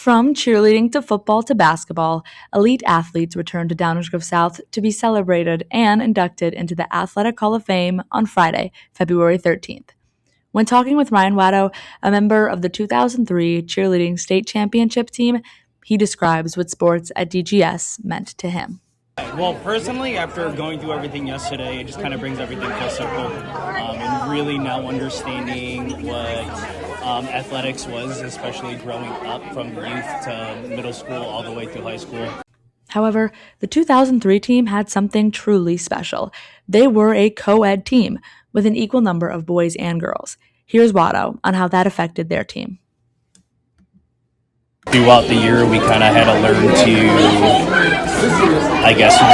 From cheerleading to football to basketball, elite athletes returned to Downers Grove South to be celebrated and inducted into the Athletic Hall of Fame on Friday, February 13th. When talking with Ryan Watto, a member of the 2003 cheerleading state championship team, he describes what sports at DGS meant to him. Well, personally, after going through everything yesterday, it just kind of brings everything full circle, and really now understanding what athletics was, especially growing up from youth to middle school all the way through high school. However, the 2003 team had something truly special. They were a co-ed team with an equal number of boys and girls. Here's Watto on how that affected their team. Throughout the year, we kind of had to learn to,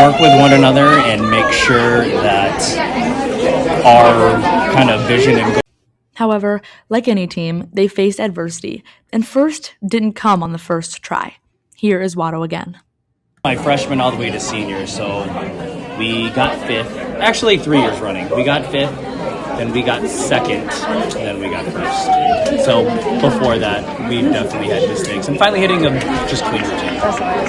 work with one another and make sure that our kind of vision and goal. However, like any team, they faced adversity, and first didn't come on the first try. Here is Watto again. My freshman all the way to senior, so we got fifth. Actually, 3 years running. We got fifth, then we got second, and then we got first. So before that, we definitely had mistakes. And finally hitting a just clean routine.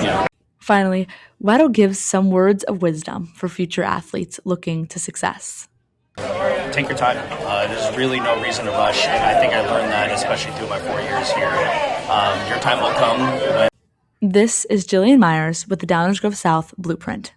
Yeah. Finally, Watto gives some words of wisdom for future athletes looking to success. Take your time. There's really no reason to rush, and I think I learned that, especially through my 4 years here. Your time will come. This is Jillian Myers with the Downers Grove South Blueprint.